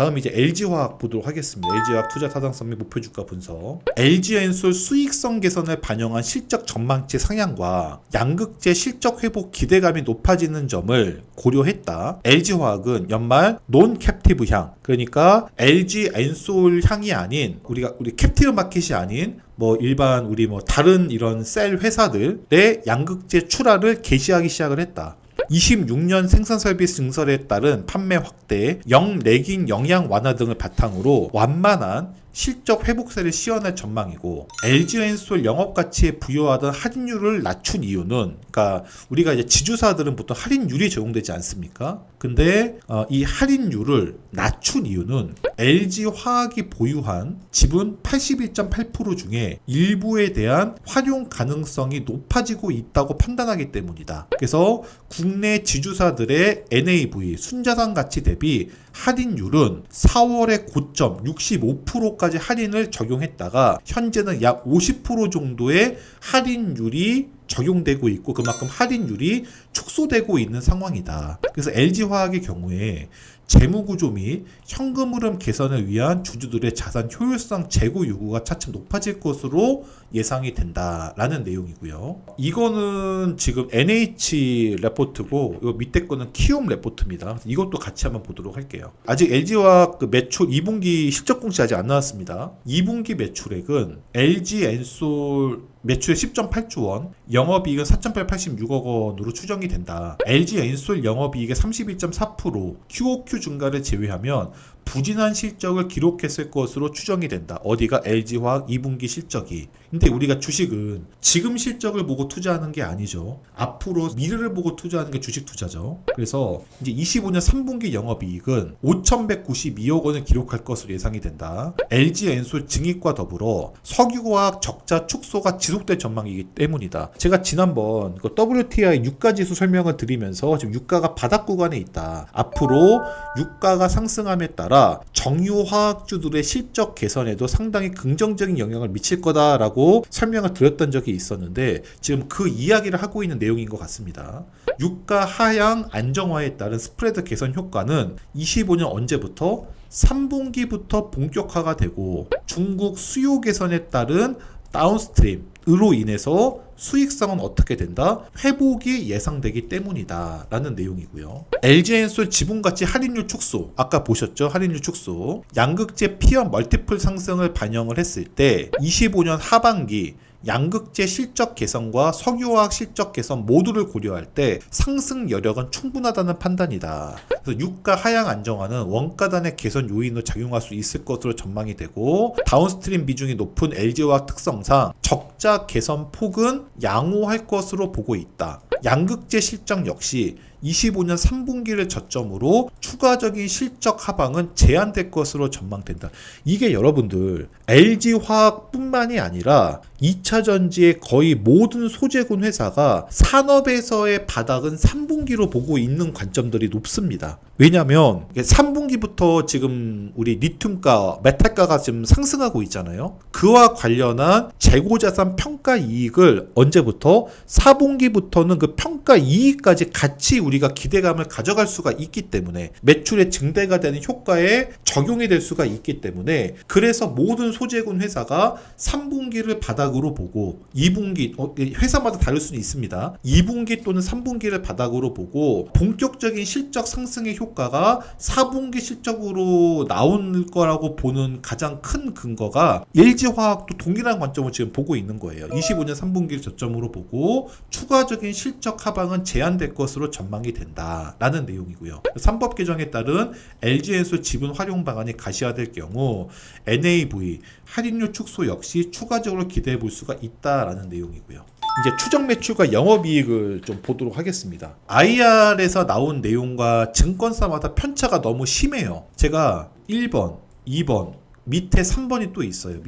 다음 이제 LG화학 보도록 하겠습니다. LG화학 투자 타당성 및 목표 주가 분석. LG엔솔 수익성 개선을 반영한 실적 전망치 상향과 양극재 실적 회복 기대감이 높아지는 점을 고려했다. LG화학은 연말 논 캡티브 향, 그러니까 LG엔솔 향이 아닌 우리 캡티브 마켓이 아닌 일반 우리 다른 이런 셀 회사들의 양극재 출하를 개시하기 시작을 했다. 26년 생산 설비 증설에 따른 판매 확대, 레깅 영양 완화 등을 바탕으로 완만한 실적 회복세를 시현할 전망이고, LG엔솔 영업가치에 부여하던 할인율을 낮춘 이유는, 그러니까 우리가 이제 지주사들은 보통 할인율이 적용되지 않습니까? 근데 이 할인율을 낮춘 이유는 LG화학이 보유한 지분 81.8% 중에 일부에 대한 활용 가능성이 높아지고 있다고 판단하기 때문이다. 그래서 국내 지주사들의 NAV 순자산 가치 대비 할인율은 4월의 고점 65%까지 할인을 적용했다가 현재는 약 50% 정도의 할인율이 적용되고 있고, 그만큼 할인율이 축소되고 있는 상황이다. 그래서 LG화학의 경우에 재무구조 및 현금 흐름 개선을 위한 주주들의 자산 효율성 제고 요구가 차츰 높아질 것으로 예상이 된다라는 내용이고요. 이거는 지금 NH 레포트고, 이 밑에 거는 키움 레포트입니다. 이것도 같이 한번 보도록 할게요. 아직 LG화학 매출 2분기 실적 공시 아직 안 나왔습니다. 2분기 매출액은 LG엔솔 매출의 10.8조 원, 영업이익은 4,886억 원으로 추정이 된다. LG엔솔 영업이익의 31.4%, QOQ 증가를 제외하면 부진한 실적을 기록했을 것으로 추정이 된다. 어디가? LG화학 2분기 실적이. 근데 우리가 주식은 지금 실적을 보고 투자하는 게 아니죠. 앞으로 미래를 보고 투자하는 게 주식 투자죠. 그래서 이제 25년 3분기 영업이익은 5,192억 원을 기록할 것으로 예상이 된다. LG엔솔 증익과 더불어 석유화학 적자 축소가 지속될 전망이기 때문이다. 제가 지난번 WTI 유가지수 설명을 드리면서 지금 유가가 바닥 구간에 있다. 앞으로 유가가 상승함에 따라 정유화학주들의 실적 개선에도 상당히 긍정적인 영향을 미칠 거다라고 설명을 드렸던 적이 있었는데, 지금 그 이야기를 하고 있는 내용인 것 같습니다. 유가 하향 안정화에 따른 스프레드 개선 효과는 25년 언제부터? 3분기부터 본격화가 되고, 중국 수요 개선에 따른 다운스트림으로 인해서 수익성은 어떻게 된다? 회복이 예상되기 때문이다 라는 내용이고요. LG엔솔 지분가치 할인율 축소, 아까 보셨죠? 할인율 축소. 양극재 피어 멀티플 상승을 반영을 했을 때 25년 하반기 양극재 실적 개선과 석유화학 실적 개선 모두를 고려할 때 상승 여력은 충분하다는 판단이다. 그래서 유가 하향 안정화는 원가단의 개선 요인으로 작용할 수 있을 것으로 전망이 되고, 다운스트림 비중이 높은 LG화학 특성상 적자 개선 폭은 양호할 것으로 보고 있다. 양극재 실적 역시 25년 3분기를 저점으로 추가적인 실적 하방은 제한될 것으로 전망된다. 이게 여러분들 LG화학뿐만이 아니라 2차전지의 거의 모든 소재군 회사가 산업에서의 바닥은 3분기로 보고 있는 관점들이 높습니다. 왜냐하면 3분기부터 지금 우리 리튬가, 메탈가가 지금 상승하고 있잖아요. 그와 관련한 재고자산 평가 이익을 언제부터? 4분기부터는 그 평가 이익까지 같이 우리가 기대감을 가져갈 수가 있기 때문에, 매출의 증대가 되는 효과에 적용이 될 수가 있기 때문에, 그래서 모든 소재군 회사가 3분기를 바닥으로 보고 2분기, 회사마다 다를 수는 있습니다. 2분기 또는 3분기를 바닥으로 보고 본격적인 실적 상승의 효과가 4분기 실적으로 나올 거라고 보는 가장 큰 근거가 LG화학도 동일한 관점을 지금 보고 있는 거예요. 25년 3분기를 저점으로 보고 추가적인 실적 하방은 제한될 것으로 전망이 된다 라는 내용이고요. 3법 개정에 따른 LG엔솔 지분 활용 방안이 가시화될 경우 NAV 할인율 축소 역시 추가적으로 기대해 볼 수가 있다라는 내용이고요. 이제 추정 매출과 영업이익을 좀 보도록 하겠습니다. IR에서 나온 내용과 증권사마다 편차가 너무 심해요. 제가 1번, 2번, 밑에 3번이 또 있어요. 요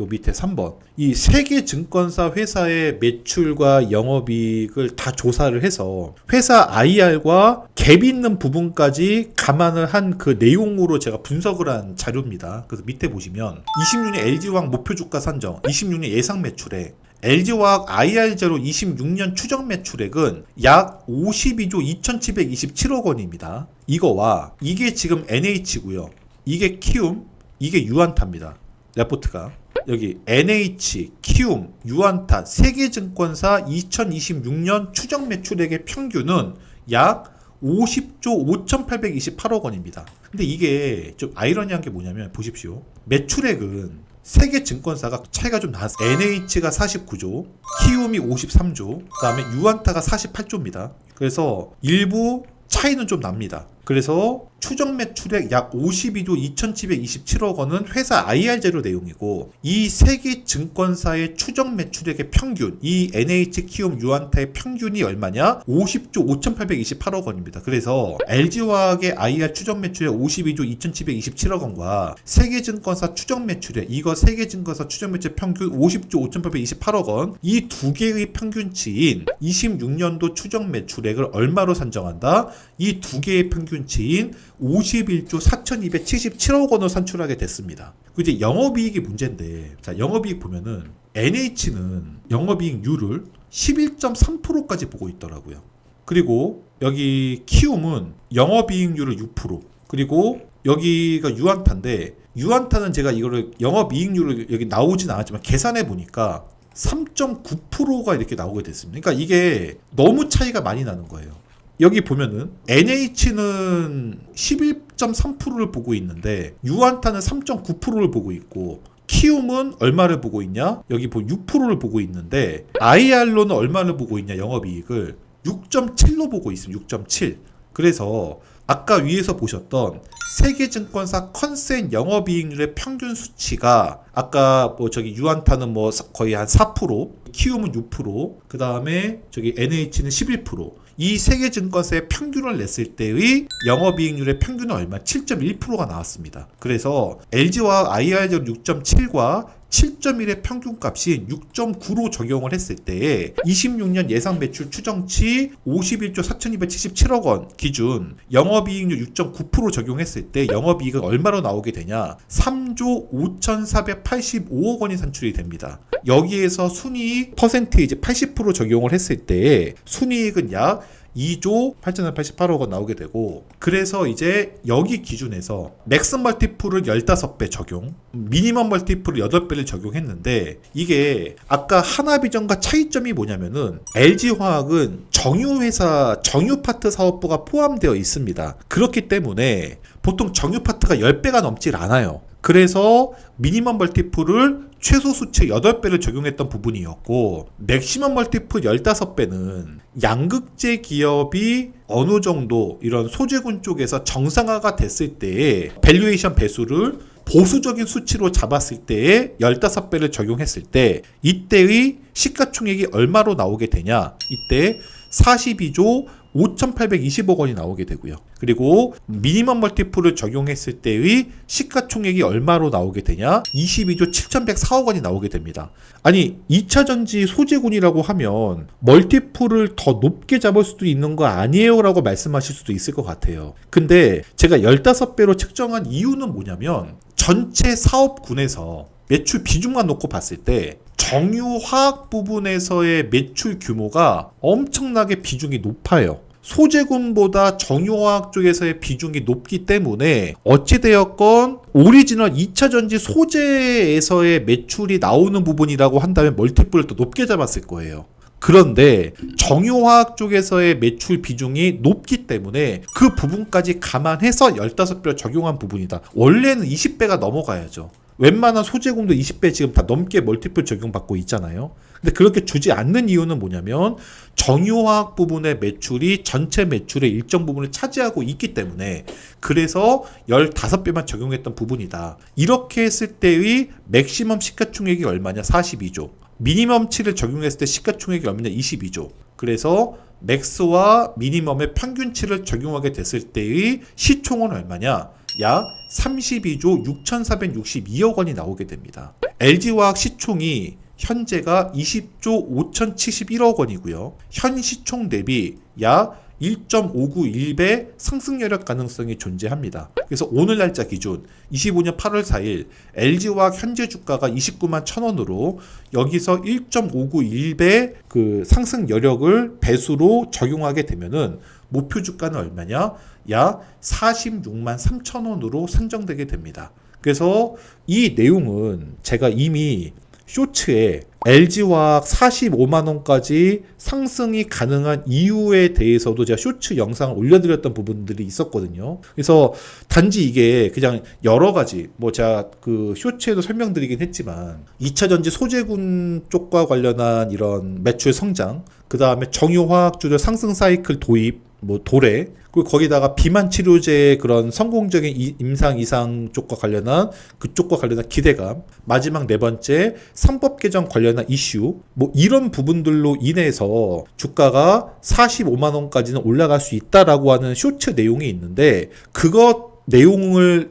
밑에 3번. 이 세 개 증권사 회사의 매출과 영업이익을 다 조사를 해서 회사 IR과 갭 있는 부분까지 감안을 한 그 내용으로 제가 분석을 한 자료입니다. 그래서 밑에 보시면 26년 LG화학 목표 주가 산정, 26년 예상 매출액, LG화학 IR0 26년 추정 매출액은 약 52조 2727억 원입니다. 이거와 이게 지금 NH고요. 이게 키움, 이게 유안타입니다. 레포트가. 여기 NH, 키움, 유안타 3개 증권사 2026년 추정 매출액의 평균은 약 50조 5,828억 원입니다. 근데 이게 좀 아이러니한 게 뭐냐면 보십시오. 매출액은 3개 증권사가 차이가 좀 나서 NH가 49조, 키움이 53조, 그 다음에 유안타가 48조입니다. 그래서 일부 차이는 좀 납니다. 그래서 추정 매출액 약 52조 2,727억 원은 회사 IR 자료 내용이고, 이 세 개 증권사의 추정 매출액의 평균, 이 NH, 키움, 유안타의 평균이 얼마냐? 50조 5,828억 원입니다. 그래서 LG화학의 IR 추정 매출액 52조 2,727억 원과 세 개 증권사 추정 매출액, 이거 세 개 증권사 추정 매출액 평균 50조 5,828억 원, 이 두 개의 평균치인 26년도 추정 매출액을 얼마로 산정한다? 이 두 개의 평균치인 51조 4,277억 원을 산출하게 됐습니다. 그 이제 영업이익이 문제인데, 자, 영업이익 보면은 NH는 영업이익률을 11.3%까지 보고 있더라고요. 그리고 여기 키움은 영업이익률을 6%, 그리고 여기가 유안타인데, 유안타는 제가 이거를 영업이익률을 여기 나오진 않았지만 계산해 보니까 3.9%가 이렇게 나오게 됐습니다. 그러니까 이게 너무 차이가 많이 나는 거예요. 여기 보면은 NH는 11.3%를 보고 있는데 유안타는 3.9%를 보고 있고, 키움은 얼마를 보고 있냐? 여기 6%를 보고 있는데 IR로는 얼마를 보고 있냐? 영업이익을 6.7로 보고 있습니다. 6.7. 그래서 아까 위에서 보셨던 세계증권사 컨센 영업이익률의 평균 수치가 아까 저기 유안타는 거의 한 4%, 키움은 6%, 그 다음에 저기 NH는 11%. 이 세계 증권사의 평균을 냈을 때의 영업이익률의 평균은 얼마? 7.1%가 나왔습니다. 그래서 LG화학 IRR 6.7과 7.1의 평균값이 6.9로 적용을 했을 때에 26년 예상 매출 추정치 51조 4,277억 원 기준 영업이익률 6.9% 적용했을 때 영업이익은 얼마로 나오게 되냐? 3조 5,485억 원이 산출이 됩니다. 여기에서 순이익 퍼센테이지 80% 적용을 했을 때에 순이익은 약 2조 8,488억 원 나오게 되고, 그래서 이제 여기 기준에서 맥스 멀티플을 15배 적용, 미니멈 멀티플을 8배를 적용했는데, 이게 아까 하나비전과 차이점이 뭐냐면은 LG화학은 정유회사, 정유파트 사업부가 포함되어 있습니다. 그렇기 때문에 보통 정유파트가 10배가 넘질 않아요. 그래서 미니멈 멀티플을 최소 수치 8배를 적용했던 부분이었고, 맥시멈 멀티플 15배는 양극재 기업이 어느 정도 이런 소재군 쪽에서 정상화가 됐을 때에 밸류에이션 배수를 보수적인 수치로 잡았을 때에 15배를 적용했을 때 이때의 시가총액이 얼마로 나오게 되냐? 이때 42조 5,820억 원이 나오게 되고요. 그리고 미니멈 멀티플을 적용했을 때의 시가총액이 얼마로 나오게 되냐? 22조 7,104억 원이 나오게 됩니다. 아니, 2차전지 소재군이라고 하면 멀티플을 더 높게 잡을 수도 있는 거 아니에요? 라고 말씀하실 수도 있을 것 같아요. 근데 제가 15배로 책정한 이유는 뭐냐면 전체 사업군에서 매출 비중만 놓고 봤을 때 정유화학 부분에서의 매출 규모가 엄청나게 비중이 높아요. 소재군보다 정유화학 쪽에서의 비중이 높기 때문에 어찌되었건 오리지널 2차전지 소재에서의 매출이 나오는 부분이라고 한다면 멀티플을 더 높게 잡았을 거예요. 그런데 정유화학 쪽에서의 매출 비중이 높기 때문에 그 부분까지 감안해서 15배를 적용한 부분이다. 원래는 20배가 넘어가야죠. 웬만한 소재군도 20배 지금 다 넘게 멀티플 적용받고 있잖아요. 근데 그렇게 주지 않는 이유는 뭐냐면 정유화학 부분의 매출이 전체 매출의 일정 부분을 차지하고 있기 때문에, 그래서 15배만 적용했던 부분이다. 이렇게 했을 때의 맥시멈 시가총액이 얼마냐? 42조. 미니멈 치를 적용했을 때 시가총액이 얼마냐? 22조. 그래서 맥스와 미니멈의 평균치를 적용하게 됐을 때의 시총은 얼마냐? 약 32조 6,462억 원이 나오게 됩니다. LG화학 시총이 현재가 20조 5,071억 원이고요. 현 시총 대비 약 1.591배 상승 여력 가능성이 존재합니다. 그래서 오늘 날짜 기준 25년 8월 4일 LG화학 현재 주가가 29만 1,000원으로 여기서 1.591배 그 상승 여력을 배수로 적용하게 되면은 목표 주가는 얼마냐? 약 46만 3,000원으로 산정되게 됩니다. 그래서 이 내용은 제가 이미 쇼츠에 LG화학 45만원까지 상승이 가능한 이유에 대해서도 제가 쇼츠 영상을 올려드렸던 부분들이 있었거든요. 그래서 단지 이게 그냥 여러 가지 뭐 제가 그 쇼츠에도 설명드리긴 했지만 2차전지 소재군 쪽과 관련한 이런 매출 성장, 그 다음에 정유화학주들 상승 사이클 도입, 뭐 도래, 그리고 거기다가 비만 치료제의 그런 성공적인 임상 이상 쪽과 관련한 그쪽과 관련한 기대감, 마지막 네 번째 3법 개정 관련한 이슈, 뭐 이런 부분들로 인해서 주가가 45만 원까지는 올라갈 수 있다라고 하는 쇼츠 내용이 있는데, 그것 내용을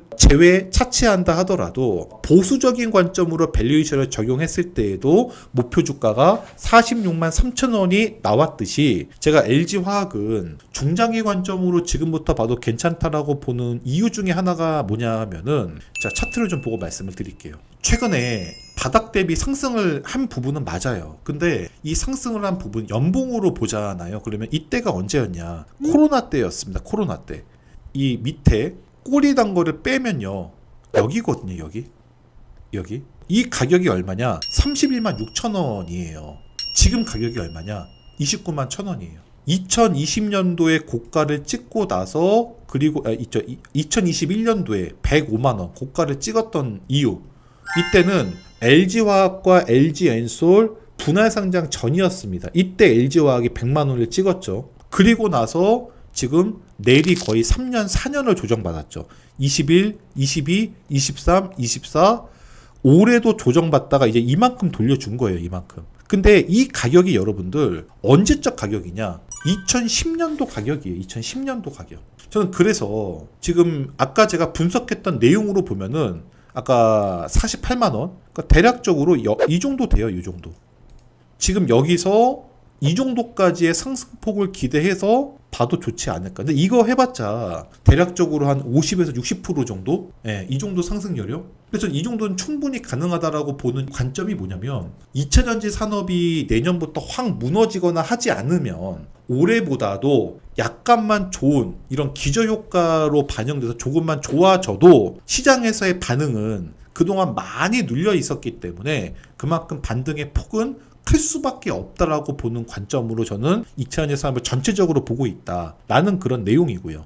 차치한다 하더라도 보수적인 관점으로 밸류에이션을 적용했을 때에도 목표 주가가 46만 3천 원이 나왔듯이, 제가 LG화학은 중장기 관점으로 지금부터 봐도 괜찮다라고 보는 이유 중에 하나가 뭐냐 하면은, 자, 차트를 좀 보고 말씀을 드릴게요. 최근에 바닥 대비 상승을 한 부분은 맞아요. 근데 이 상승을 한 부분 연봉으로 보잖아요. 그러면 이때가 언제였냐? 코로나 때였습니다. 코로나 때. 이 밑에 꼬리 단 거를 빼면요, 여기거든요. 여기 이 가격이 얼마냐? 31만 6천 원이에요. 지금 가격이 얼마냐? 29만 1천 원이에요. 2020년도에 고가를 찍고 나서, 그리고 2021년도에 105만 원 고가를 찍었던 이유, 이때는 LG화학과 LG엔솔 분할 상장 전이었습니다. 이때 LG화학이 100만 원을 찍었죠. 그리고 나서 지금 내리 거의 3년, 4년을 조정받았죠. 21, 22, 23, 24, 올해도 조정받다가 이제 이만큼 돌려준 거예요. 이만큼. 근데 이 가격이 여러분들 언제적 가격이냐? 2010년도 가격이에요. 2010년도 가격. 저는 그래서 지금 아까 제가 분석했던 내용으로 보면은 아까 48만 원? 그러니까 대략적으로 이 정도 돼요. 이 정도. 지금 여기서 이 정도까지의 상승폭을 기대해서 봐도 좋지 않을까. 근데 이거 해봤자 대략적으로 한 50에서 60% 정도? 예, 이 정도 상승 여력? 그래서 이 정도는 충분히 가능하다라고 보는 관점이 뭐냐면, 2차전지 산업이 내년부터 확 무너지거나 하지 않으면 올해보다도 약간만 좋은 이런 기저효과로 반영돼서 조금만 좋아져도 시장에서의 반응은 그동안 많이 눌려 있었기 때문에 그만큼 반등의 폭은 클 수밖에 없다라고 보는 관점으로 저는 2차전지 산업을 전체적으로 보고 있다라는 그런 내용이고요.